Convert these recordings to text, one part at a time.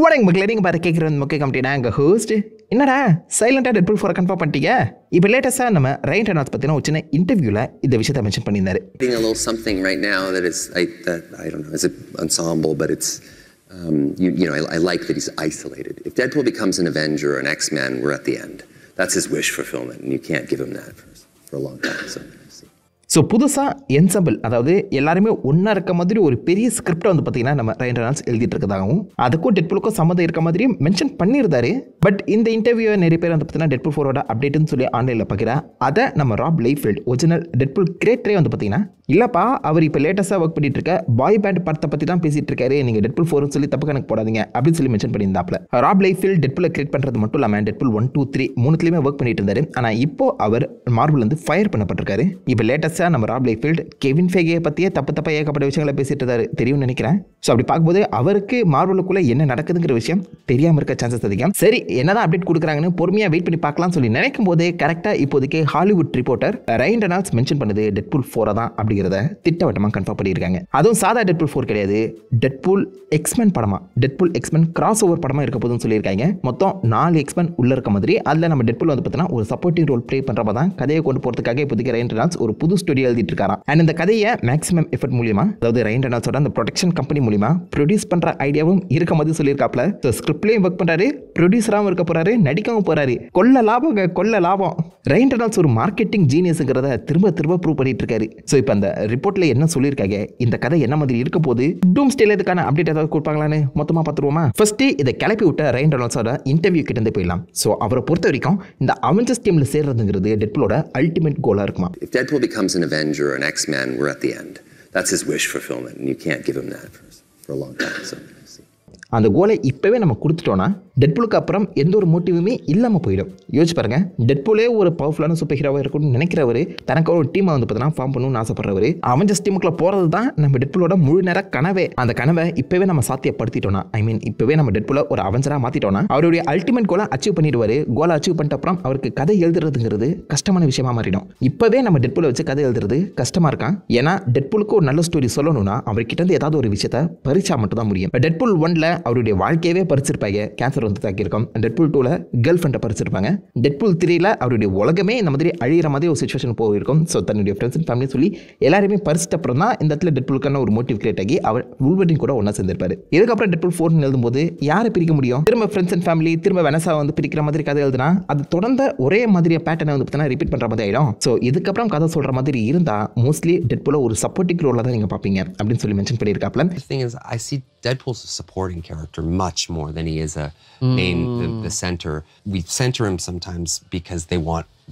வணக்கம் மக்களே, நீங்கள் பார்த்து கேட்குறது முக்கிய கம்பெனி எங்கள் ஹோஸ்ட். என்னடா சைலண்டாக டெட்பூல் 4 கன்ஃபார்ம் பண்ணிட்டீங்க? இப்போ லேட்டஸ்ட்டாக நம்ம ரைட் ரெனால்ட்ஸ் பற்றின ஒரு சின்ன இன்டர்வியூவில் இந்த விஷயத்தை மென்ஷன் பண்ணியிருந்தாரு. A little something right now that is that I don't know, is it ensemble, but it's I like that he's isolated. If Deadpool becomes an Avenger or an X-Men, we're at the end. That's his wish fulfillment, and you can't give him that for a long time. So புதுசாக ensemble, அதாவது எல்லாருமே ஒன்றா இருக்க மாதிரி ஒரு பெரிய ஸ்கிரிப்டை வந்து பார்த்தீங்கன்னா நம்ம ரைட் ரெனால்ட்ஸ் எழுதிட்டு இருக்கதாகவும் அதுக்கும் டெட்பூலுக்கும் சம்மந்தம் இருக்க மாதிரியும் மென்ஷன் பண்ணியிருந்தாரு. பட் இந்த இன்டர்வியூவை நிறைய பேர் வந்து பார்த்தீங்கன்னா டெட்பூல் 4ஓட அப்டேட்னு சொல்லி ஆன்லைனில் பார்க்குறா. அதை நம்ம ராப் லைஃபீல்ட் ஒரிஜினல் டெட்பூல் கிரியேட்டரே வந்து பார்த்தீங்கன்னா இல்லைப்பா, அவர் இப்போ லேட்டஸ்ட்டாக ஒர்க் பண்ணிட்டு இருக்க பாய் பேண்ட் படத்தை பற்றி தான் பேசிட்டு இருக்காரு, நீங்கள் டெட்பூல் 4னு சொல்லி தப்பு கணக்கு போடாதீங்க அப்படின்னு சொல்லி மென்ஷன் பண்ணியிருந்தாப்ல. ராப் லைஃபீல்ட் டெட்பூலை கிரியேட் பண்ணுறது மட்டும் இல்லாமல் டெட்பூல் 1, 2, 3 மூணுத்துலேயுமே ஒர்க் பண்ணிட்டு இருந்தாரு. ஆனால் இப்போ அவர் மார்வல் வந்து ஃபயர் பண்ணப்பட்டிருக்காரு. இப்போ லேட்டஸ்ட்டாக நம்ம ராப் லைஃபீல்ட் கெவின் ஃபேகே பற்றியே தப்பா ஏகப்பட்ட விஷயங்களை பேசிட்டு இருந்தாரு, தெரியும்னு நினைக்கிறேன். ஸோ அப்படி பார்க்கும்போது அவருக்கு மார்வலுக்குள்ளே என்ன நடக்குதுங்கிற விஷயம் தெரியாமல் இருக்க சான்சஸ் அதிகம். சரி, என்னதான் அப்டேட் கொடுக்குறாங்கன்னு பொறுமையாக வெயிட் பண்ணி பார்க்கலாம்னு சொல்லி நினைக்கும் போதே கரெக்டாக இப்போதைக்கு Hollywood reporter Ryan Reynolds mention பண்ணுது டெட்பூல் 4 தான் அப்படிங்கிறத திட்டவட்டமாக கன்ஃபார்ம் பண்ணியிருக்காங்க. அதுவும் சாதா டெட்பூல் 4 கிடையாது, டெட்பூல் எக்ஸ்மென் படமா, டெட்பூல் எக்ஸ்மென் கிராஸ் ஓவர் படமாக இருக்க போதுன்னு சொல்லியிருக்காங்க. மொத்தம் 4 எக்ஸ்மென் உள்ள இருக்க மாதிரி அதில் நம்ம டெட்பூல் வந்து பார்த்தீங்கன்னா ஒரு சப்போர்ட்டிங் ரோல் ப்ளே பண்ணுறப்ப தான் கதையை கொண்டு போகிறதுக்காக இப்போதைக்கு ரைன் ரெனால்ட்ஸ் ஒரு புது ஸ்டுடியோ எழுதிட்டு இருக்காராம். அண்ட் இந்த கதையை மேக்ஸிமம் எஃபர்ட் மூலியமா, அதாவது ரைன் ரெனால்ட்ஸோட அந்த ப்ரொடக்ஷன் கம்பெனி மூலியமா ப்ரொடியூஸ் பண்ணுற ஐடியாவும் இருக்க மாதிரி சொல்லியிருக்காப்ல. ஸோ ஸ்கிரிப்ட்லேயும் ஒர்க் பண்ணுறாரு, ப்ரொடியூசராகவும் இருக்க போறாரு, நடிக்கவும் போறாரு. கொள்ள லாபம். ரைன் ரெனால்ட்ஸ் ஒரு மார்க்கெட்டிங் ஜீனியஸுங்கிறத திரும்ப ப்ரூவ் பண்ணிட்டு இருக்காரு. ஸோ இப்போ அந்த ரிப்போர்ட்ல என்ன சொல்லியிருக்காங்க, இந்த கதை என்ன மாதிரி இருக்க போது, டூம் ஸ்டேல இதுக்கான அப்டேட் ஏதாவது கொடுப்பாங்களான்னு மொத்தமாக பார்த்துருவோமா? ஃபர்ஸ்ட் இதை கிளப்பி விட்ட ரைன் ரெனால்ட்ஸோட இன்டர்வியூ கிட்ட இருந்து போயிடலாம். ஸோ அவரை பொறுத்த வரைக்கும் இந்த அவெஞ்சர்ஸ் டீம்ல சேர்றதுங்கிறது டெட்பூலோட அல்டிமேட் கோலா இருக்குமா. If Deadpool becomes an Avenger or an X-Men, we're at the end. That's his wish fulfillment, and you can't give him that for a long time. So அந்த கோலை இப்போவே நம்ம கொடுத்துட்டோன்னா டெட்பூலுக்கு அப்புறம் எந்த ஒரு மோட்டிவுமே இல்லாமல் போயிடும். யோசிச்சு பாருங்க, டெட்பூலே ஒரு பவர்ஃபுல்லான சூப்பர் ஹீரோவாக இருக்கணும்னு நினைக்கிறவர், தனக்கு ஒரு டீமை வந்து பார்த்தீங்கன்னா ஃபார்ம் பண்ணணும்னு ஆசைப்படுறவர், அவெஞ்சர்ஸ் டீமுக்குள்ள போகிறது தான் நம்ம டெட்பூலோட முழு நேர கனவே. அந்த கனவை இப்போவே நம்ம சாத்தியப்படுத்திட்டோம்னா, இப்போவே நம்ம டெட்பூலை ஒரு அவெஞ்சராக மாற்றிட்டோம்னா அவருடைய அல்டிமேட் கோலை அச்சீவ் பண்ணிடுவார். கோலை அச்சீவ் பண்ணிட்ட அப்புறம் அவருக்கு கதை எழுதுறதுங்கிறது கஷ்டமான விஷயமா மாறிடும். இப்போவே நம்ம டெட்பூலை வச்சு கதை எழுதுறது கஷ்டமாக இருக்கான். ஏன்னா டெட்பூலுக்கு ஒரு நல்ல ஸ்டோரி சொல்லணும்னா அவர்கிட்ட இருந்து ஏதாவது ஒரு விஷயத்தை பறிச்சா மட்டும் தான் முடியும். டெட்பூல் 1ல அவருடைய வாழ்க்கையவே பறிச்சிருப்பாங்க, கேன்சர் வந்து தாக்கியிருக்கோம். டெட்பூல் 2ல கேர்ள் ஃப்ரெண்டை பறிச்சிருப்பாங்க. டெட்பூல் 3ல அவருடைய உலகமே இந்த மாதிரி அழிகிற மாதிரி ஒரு சுச்சுவேஷன் போயிருக்கும். ஸோ தன்னுடைய ஃப்ரெண்ட்ஸ் அண்ட் ஃபேமிலி சொல்லி எல்லாருமே பறிச்சிட்ட அப்புறம் தான் இந்த இடத்துல டெட்பூலுக்கான ஒரு மோட்டிவ் கிரியேட் ஆகி அவர் வூல்வரின் கூட ஒன்றா சேர்ந்திருப்பாரு. இதுக்கப்புறம் டெட்பூல் 4 எழுதும்போது யாரை பிரிக்க முடியும்? திரும்ப ஃப்ரெண்ட்ஸ் அண்ட் ஃபேமிலி, திரும்ப வெனஸா வந்து பிரிக்கிற மாதிரி கதை எழுதுனா அது தொடர்ந்த ஒரே மாதிரியா பேட்டர்னை வந்து பார்த்தீங்கன்னா ரிப்பீட் பண்ணுற மாதிரி ஆயிடும். ஸோ இதுக்கப்புறம் கதை சொல்கிற மாதிரி இருந்தால் மோஸ்ட்லி டெட்பூலை ஒரு சப்போர்ட்டிங் ரோலில் தான் நீங்கள் பார்ப்பீங்க அப்படின்னு சொல்லி mention பண்ணியிருக்காப்ல. I see Deadpool's a supporting character much more than he is a main, the center. We center him sometimes because they want,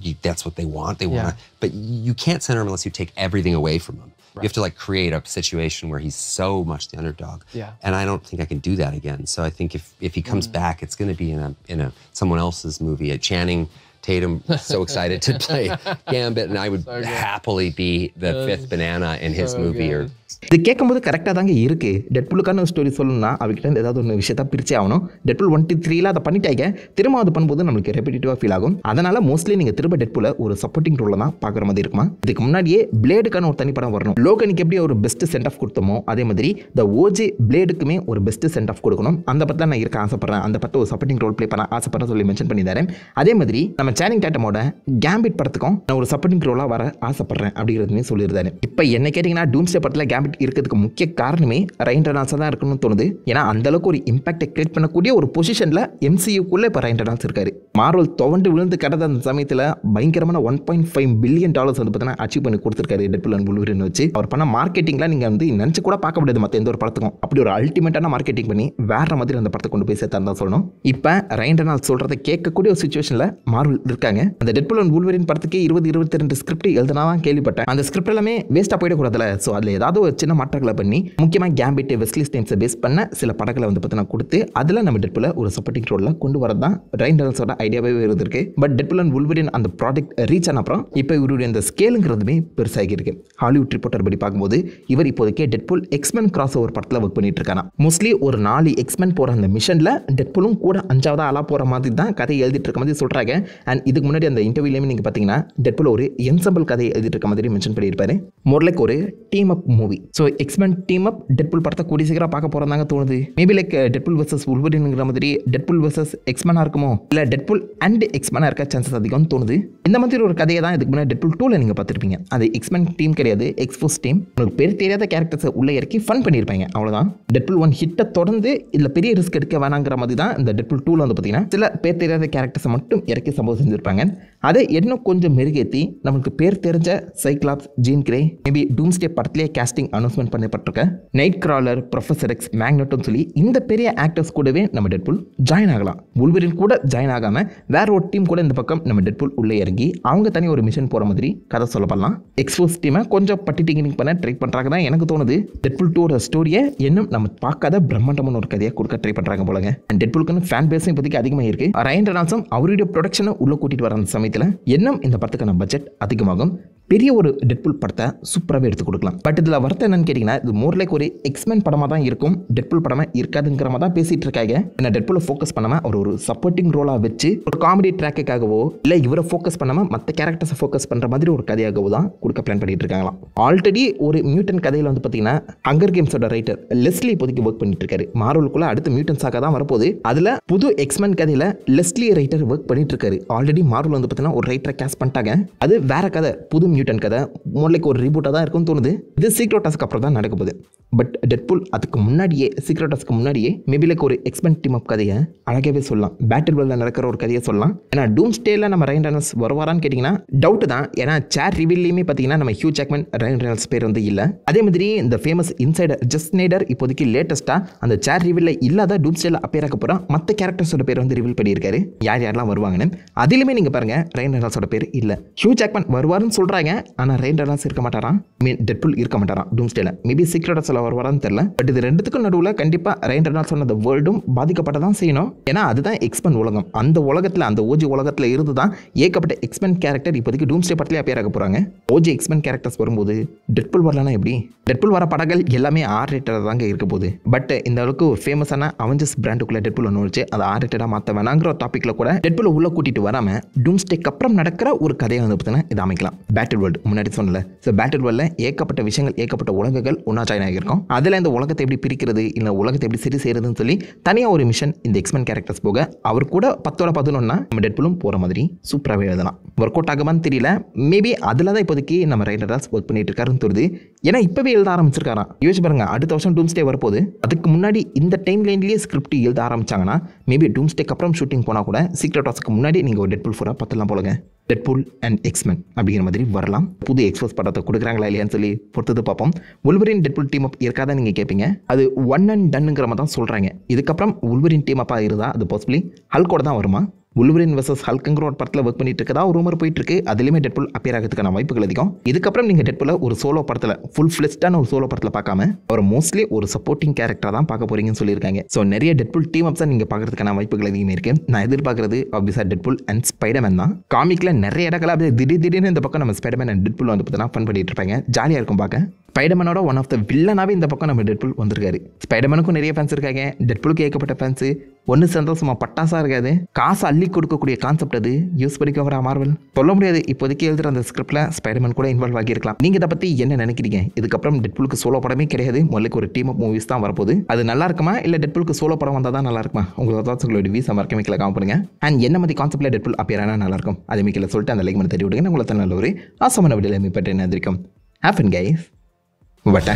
that's what they want. They want, but you can't center him unless you take everything away from him. Right. You have to create a situation where he's so much the underdog. Yeah. And I don't think I can do that again. So I think if he comes back, it's going to be in a someone else's movie. Channing Tatum so excited to play Gambit, and I would happily be the fifth banana in his movie. Or இது கேட்கும்போது கரெக்டாக தாங்க இருக்கு. டெட்பூலுக்கான ஒரு story சொல்லணும்னா அவர்கிட்ட ஏதாவது ஒரு விஷயத்தை பிரிச்சே ஆகணும். டெட்பூல் 1, 2, 3ல அதை பண்ணிட்டாங்க, திரும்ப அது பண்ணும்போது நம்மளுக்கு ரெப்பிட்டேட்டிவாக ஃபீல் ஆகும். அதனால மோஸ்ட்லி நீங்கள் திரும்ப டெட்பூலை ஒரு சப்போர்ட்டிங் ரோலில் தான் பார்க்குற மாதிரி இருக்குமா. இதுக்கு முன்னாடியே பிளேடுக்கான ஒரு தனி படம் வரணும். லோகனுக்கு எப்படி ஒரு பெஸ்ட் சென்ட் ஆஃப் கொடுத்தோமோ அதே மாதிரி த ஓஜி பிளேடுக்குமே ஒரு பெஸ்ட் சென்ட் ஆஃப் கொடுக்கணும். அந்த பற்றி தான் நான் இருக்க ஆசைப்படுறேன், அந்த பற்றி ஒரு சப்போர்ட்டிங் ரோல் ப்ளே பண்ண ஆசைப்படுறேன் சொல்லி மென்ஷன் பண்ணியிருந்தாரு. அதே மாதிரி நம்ம சேனிங் டேட்டமோட கேம்பிட் படத்துக்கும் நான் ஒரு சப்போர்ட்டிங் ரோலாக வர ஆசைப்படுறேன் அப்படிங்கிறதுமே சொல்லியிருந்தாரு. இப்போ என்ன கேட்டிங்கன்னா டூம்ஸ்டே படத்தில் கேம்பிட் இருக்கிறதுக்கு முக்கிய காரணமே ரைன் ரெனால்ட்ஸாக தான் இருக்கணும்னு தோணுது. ஏன்னா அந்த அளவுக்கு ஒரு இம்பாக்டை கிரியேட் பண்ணக்கூடிய ஒரு பொசிஷனில் MCUக்குள்ள இப்போ ரைன் ரெனால்ட்ஸ் இருக்காரு. மார்வல் துவண்டு விழுந்து கடந்த அந்த சமயத்தில் பயங்கரமான $1.5 பில்லியன் வந்து பார்த்தீங்கன்னா அச்சீவ் பண்ணி கொடுத்துருக்காரு டெட்பூல் அண்ட் வூல்வரின் வச்சு. அவர் பண்ண மார்க்கெட்டிங்லாம் நீங்கள் வந்து நினச்சி கூட பார்க்க முடியாது மற்ற எந்த ஒரு படத்துக்கும். அப்படி ஒரு அல்டிமேட்டான மார்க்கெட்டிங் பண்ணி வேற மாதிரி அந்த படத்தை கொண்டு போய் சேர்த்தா தான் சொல்லணும். இப்போ ரைன் ரெனால்ட்ஸ் சொல்றதை கேட்கக்கூடிய ஒரு சுச்சுவேஷனில் மார்வல் இருக்காங்க. அந்த டெட்பூல் அண்ட் வூல்வரின் படத்துக்கு 20-22 ஸ்கிரிப்ட் எழுதுனா தான் கேள்விப்பட்டேன். அந்த ஸ்கிரிப்ட் எல்லாமே வேஸ்ட்டாக போயிடக்கூடாதுல. ஸோ அதில் ஏதாவது ஒரு சின்ன மாற்றங்களை பண்ணி முக்கியமாக கேம்பிட், வெஸ்லி ஸ்னேப்ஸை பேஸ் பண்ண சில படங்களை வந்து பார்த்தீங்கன்னா கொடுத்து அதில் நம்ம டெட்பூலை ஒரு சப்போர்ட்டிங் ரோலில் கொண்டு வரது தான் ரைன் ரெனால்ட்ஸோட ஐடியாவே இருந்திருக்கு. பட் டெட்பூல் அண்ட் வுல்வரின் அந்த ப்ராடக்ட் ரீச் ஆன அப்புறம் இப்போ இவருடைய அந்த ஸ்கேலுங்கிறதுமே பெருசாகி இருக்கு. ஹாலிவுட் ரிப்போர்ட்டர் படி பார்க்கும்போது இவர் இப்போதைக்கே டெட்பூல் எக்ஸ்மென் கிராஸ் ஓவர் படத்தில் ஒர்க் பண்ணிட்டு இருக்காங்க. மோஸ்ட்லி ஒரு 4 எக்ஸ்மென் போகிற அந்த மிஷனில் டெட்பூலும் கூட 5வது ஆளாக போகிற மாதிரி தான் கதை எழுதிட்டு இருக்க மாதிரி சொல்கிறாங்க. அண்ட் இதுக்கு முன்னாடி அந்த இன்டர்வியூலையுமே நீங்கள் பார்த்தீங்கன்னா டெட்பூல் ஒரு என்சம்பிள் கதை எழுதிட்டு இருக்க மாதிரி மென்ஷன் பண்ணியிருப்பாரு. மோர் லைக் ஒரு டீம் அப் மூவி. ஸோ எக்ஸ்மென் டீம் அப் டெட்பூல் படத்தை கூடி சீக்கிரம் பார்க்க போகிறதாங்க தோணுது. மேபி லைக் டெட்பூல் வர்சஸ் வுல்வரின்ங்கிற மாதிரி டெட்பூல் வர்சஸ் எக்ஸ்மெனாக இருக்குமோ, இல்லை டெட்பூல் அண்ட் எக்ஸ்மெனாக இருக்க சான்சஸ் அதிகம்னு தோணுது. இந்த மாதிரி ஒரு கதையை தான் இதுக்கு முன்னாடி டெட்பூல் 2ல நீங்கள் பார்த்துருப்பீங்க. அது எக்ஸ்மென் டீம் கிடையாது, எக்ஸ்போஸ் டீம். உங்களுக்கு பேர் தெரியாத கேரக்டர்ஸை உள்ளே இறக்கி ஃபன் பண்ணியிருப்பாங்க, அவ்வளோதான். டெட்பூல் 1 ஹிட்டை தொடர்ந்து இதில் பெரிய ரிஸ்க் எடுக்க வேணாங்கிற மாதிரி தான் இந்த டெட்பூல் 2ல வந்து பார்த்தீங்கன்னா சில பேர் தெரியாத கேரக்டர்ஸை மட்டும் இறக்கி சம்பவம் செஞ்சுருப்பாங்க. அதை இன்னும் கொஞ்சம் மெருகேற்றி நமக்கு பேர் தெரிஞ்ச Cyclops, Jean Grey, maybe Doomsday படத்திலே கேஸ்டிங் அனௌன்ஸ்மெண்ட் பண்ணப்பட்டிருக்க நைட் கிராலர், ப்ரொஃபசர் எக்ஸ், மேக்னெட்னு சொல்லி இந்த பெரிய ஆக்டர்ஸ் கூடவே நம்ம டெட்பூல் ஜாயின் ஆகலாம். வுல்வரின் கூட ஜாயின் ஆகாமல் வேற ஒரு டீம் கூட இந்த பக்கம் நம்ம டெட்பூல் உள்ளே இறங்கி அவங்க தனி ஒரு மிஷன் போகிற மாதிரி கதை சொல்லப்படலாம். எக்ஸ்போஸ் டீமை கொஞ்சம் பட்டி டிங்கிங் பண்ண ட்ரை பண்ணுறாங்க தான் எனக்கு தோணுது. டெட்பூல் 2 ஸ்டோரியை இன்னும் நம்ம பார்க்காத பிரம்மாண்டமான ஒரு கதையை கொடுக்க ட்ரை பண்ணுறாங்க போலங்க. அண்ட் டெட்பூலுக்குன்னு ஃபேன் பேஸும் இப்போதைக்கு அதிகமாக இருக்கு. ரயன் ரெனால்ட்ஸும் அவருடைய ப்ரொடக்ஷனை உள்ள கூட்டிட்டு வர அந்த சமயத்தில் இன்னும் இந்த படத்துக்கான பட்ஜெட் அதிகமாகும். பெரிய ஒரு டெட்பூல் படத்தை சூப்பராகவே எடுத்து கொடுக்கலாம். பட் இதில் வருத்தம் என்னன்னு கேட்டிங்கன்னா இது மோர் லைக் ஒரு எக்ஸ்மென் படமாக தான் இருக்கும், டெட்பூல் படமாக இருக்காதுங்கிற மாதிரி தான் பேசிகிட்டு இருக்காங்க. ஏன்னா டெட்பூலை ஃபோக்கஸ் பண்ணாமல் அவர் ஒரு சப்போர்ட்டிங் ரோலாக வச்சு ஒரு காமெடி ட்ராக்குக்காகவோ இல்லை இவரை ஃபோக்கஸ் பண்ணாமல் மற்ற கேரக்டர்ஸை ஃபோக்கஸ் பண்ணுற மாதிரி ஒரு கதையாகவோ தான் கொடுக்க பிளான் பண்ணிட்டு இருக்காங்களாம். ஆல்ரெடி ஒரு மியூட்டன் கதையில் வந்து பார்த்தீங்கன்னா ஹங்கர் கேம்ஸோட ரைட்டர் லெஸ்லி இப்போதைக்கு ஒர்க் பண்ணிட்டு இருக்காரு. மார்வலுக்குள்ள அடுத்த மியூட்டன்ஸாக தான் வரப்போகுது. அதில் புது எக்ஸ்மென் கதையில் லெஸ்லி ரைட்டர் ஒர்க் பண்ணிட்டு இருக்காரு. ஆல்ரெடி மார்வல் வந்து பார்த்தீங்கன்னா ஒரு ரைட்டரை கேஸ்ட் பண்ணிட்டாங்க. அது வேற கதை, புது மியூட்டன் கதை, மோர்லைக்கு ஒரு ரீபூட்டாக தான் இருக்கும்னு தோணுது. இது சீக்ரெட் டாஸ்க்கு அப்புறம் தான் நடக்க போகுது. பட் டெட்பூல் அதுக்கு முன்னாடியே, சீக்ரெட் டாஸ்க்கு முன்னாடியே மேபி லைக் ஒரு எக்ஸ்மென் டீம் அப் கதையை அழகாகவே சொல்லலாம். பேட்டில் வேர்ல்டில் நடக்கிற ஒரு கதையை சொல்லலாம். ஏன்னா டூம்ஸ்டேல நம்ம ரயன் ரெனால்ட்ஸ் வருவாரான்னு கேட்டிங்கன்னா டவுட் தான். ஏன்னா சேர் ரிவீல்லையுமே பார்த்தீங்கன்னா நம்ம ஹியூ ஜாக்மன், ரயன் ரெனால்ட்ஸ் பேர் வந்து இல்லை. அதே மாதிரி இந்த ஃபேமஸ் இன்சைடர் ஜஸ்ட் ஸ்னைடர் இப்போதைக்கு லேட்டஸ்ட்டாக அந்த சேர் ரிவீலில் இல்லாத டூம்ஸ்டேல அப்பேர் ஆக போகிற மற்ற கேரக்டர்ஸோட பேர் வந்து ரிவீல் பண்ணியிருக்காரு, யார் யாரெல்லாம் வருவாங்கன்னு. அதிலுமே நீங்கள் பாருங்கள் ரயன் ரெனால்ட்ஸோட பேர் இல்லை. ஹியூ ஜாக்மன் வருவாருன்னு சொல்கிறாங்க, ஆனால் ரயன் ரெனால்ட்ஸ் இருக்க மாட்டாராம், டெட்பூல் இருக்க மாட்டாராம் டூம்ஸ்டேல. மேபி சீக்ரெட் டாஸ்க்ல வருவாரான்னு தெரியல. பட் இது ரெண்டுத்துக்கும் நடுவில் கண்டிப்பாக ரயன் ரெனால்ட்ஸ் சொன்ன வேர்ல்டும் பாதிக்கப்பட்ட தான் செய்யணும். ஏன்னா அதுதான் எக்ஸ்மென் உலகம். அந்த உலகத்தில், அந்த ஓஜி உலகத்தில் இருந்து தான் ஏகப்பட்ட எக்ஸ்மென் கேரக்டர் இப்போதைக்கு டூம்ஸ்டே படத்திலே அப்பேர் ஆக போகிறாங்க. ஓஜி எக்ஸ்மென் கேரக்டர்ஸ் வரும்போது டெட்பூல் வரலன்னா எப்படி? டெட்பூல் வர படங்கள் எல்லாமே R ரேட்டடாக தாங்க இருக்க போகுது. பட் இந்த அளவுக்கு ஒரு ஃபேமஸான அவெஞ்சர்ஸ் பிராண்டுக்குள்ள டெட்பூல் ஒன்று வச்சு அதை R ரேட்டடாக மாற்ற வேணாங்கிற ஒரு டாப்பிக்கில் கூட டெட்பூலை உள்ள கூட்டிட்டு வராமல் டூம்ஸ்டேக்கு அப்புறம் நடக்கிற ஒரு கதையை வந்து பார்த்தீங்கன்னா இதை அமைக்கலாம். பேட்டில் வேர்ல்டு முன்னாடி சொன்னல. ஸோ பேட்டில் வேர்ல்டில் ஏகப்பட்ட விஷயங்கள், ஏகப்பட்ட உலகங்கள் ஒன்றா ஜாயின் ஆகியிருக்கும். அதில் இந்த உலகத்தை எப்படி பிரிக்கிறது, இல்லை உலகத்தை எப்படி சரி செய்யறதுன்னு சொல்லி தனியாக ஒரு மிஷன் இந்த எக்ஸ்மென் கேரக்டர்ஸ் போக அவர் கூட 10-11 நம்ம டெட்பூலும் போகிற மாதிரி சூப்பராகவே எழுதலாம். ஒர்க் அவுட் ஆகுமான்னு தெரியல. மேபி அதில் தான் இப்போதைக்கு நம்ம ரயன் ரெனால்ட்ஸ் ஒர்க் பண்ணிட்டு இருக்காருன்னு தோணுது. ஏன்னா இப்போவே எழுத ஆரம்பிச்சிருக்காராம். யோசிச்சு பாருங்க, அடுத்த வருஷம் டூம்ஸ்டே வரப்போகுது. அதுக்கு முன்னாடி இந்த டைம் லைன்லேயே ஸ்கிரிப்ட் எழுத ஆரம்பிச்சாங்கன்னா மேபி டூம்ஸ்டேக்கு அப்புறம் ஷூட்டிங் போனால் கூட சீக்ரெட் டாஸ்க்கு முன்னாடி நீங்கள் ஒரு டெட்பூல் 4 பார்த்துலாம் போலங்க. டெட்பூல் அண்ட் எக்ஸ்மென் அப்படிங்கிற மாதிரி வரலாம். புது எக்ஸ்போஸ் படத்தை கொடுக்குறாங்களா இல்லையான்னு சொல்லி பொறுத்தது பார்ப்போம். வுல்வரின் டெட்பூல் டீம் அப் இருக்காதான் நீங்கள் கேட்பீங்க. அது 1 and doneங்கிற மாதிரி தான் சொல்கிறாங்க. இதுக்கப்புறம் வுல்வரின் டீம் அப்பாக இருந்தால் அது பாசிபிளி ஹல்கோட தான் வருமா. வுல்வரின் வர்சஸ் ஹல்க்குங்கிற ஒரு படத்தில் ஒர்க் பண்ணிட்டு இருக்கதா ஒரு ரூமர் போயிட்டு இருக்கு. அதுலேயுமே டெட்பூல் அப்பேர் ஆகிறதுக்கான வாய்ப்புகள் அதிகம். இதுக்கப்புறம் நீங்கள் டெட்பூலை ஒரு சோலோ படத்தில், ஃபுல் ஃப்ளெஷ்டான ஒரு சோலோ படத்தில் பார்க்காம அவர் மோஸ்ட்லி ஒரு சப்போர்ட்டிங் கேரக்டராக தான் பார்க்க போறீங்கன்னு சொல்லியிருக்காங்க. ஸோ நிறைய டெட்பூல் டீம் அப்ஸாக நீங்கள் பார்க்கறதுக்கான வாய்ப்புகள் அதிகமாக இருக்கு. நான் எதிர்பார்க்கறது ஆப்வியஸாக டெட்பூல் அண்ட் ஸ்பைடர்மேன் தான். காமிக்கில் நிறைய இடங்கள் அப்படியே திடீர்னு இந்த பக்கம் நம்ம ஸ்பைடர்மேன் அண்ட் டெட்பூல் வந்து பார்த்தீங்கன்னா ஃபன் பண்ணிட்டு இருப்பாங்க, ஜாலியாக இருக்கும் பார்க்க. ஸ்பைடர்மேனோட ஒன் ஆஃப் த வில்லனாகவே இந்த பக்கம் நம்ம டெட்பூல் வந்திருக்காரு. ஸ்பைடர்மேனுக்கும் நிறைய ஃபேன்ஸ் இருக்காங்க, டெட்பூலுக்கு ஏகப்பட்ட ஃபேன்ஸு. ஒன்று சந்தோஷமா பட்டாசாக இருக்காது, காசு அள்ளி கொடுக்கக்கூடிய கான்செப்ட் அது. யூஸ் பண்ணிக்க வர மார்வல் சொல்ல முடியாது. இப்போதைக்கு எழுதுகிற அந்த ஸ்கிரிப்டில் ஸ்பைடர்மேன் கூட இன்வால்வ் ஆகியிருக்கலாம். நீங்கள் இதை பற்றி என்ன நினைக்கிறீங்க? இதுக்கப்புறம் டெட்பூலுக்கு சோலோ படமே கிடையாது, முதலுக்கு ஒரு டீம் ஆஃப் மூவிஸ் தான் வரப்போகுது. அது நல்லா இருக்குமா, இல்லை டெட்பூலுக்கு சோலோ படம் வந்தால் தான் நல்லா இருக்குமா? உங்களோட தாட்ஸ், உங்களோட வீசா மறக்க வைக்கல காம் பண்ணுங்க. அண்ட் என்ன மாதிரி கான்செப்டில் டெட்பூல் அப்பேர் ஆனால் நல்லா இருக்கும் அதே மிக்கல சொல்லிட்டு அந்த லைக் பண்ணி தட்டி விடுங்க. உங்களை நல்ல ஒரு ஆசமான வீடியோவில் மீட் பண்ணுறேன். Happen guys. What?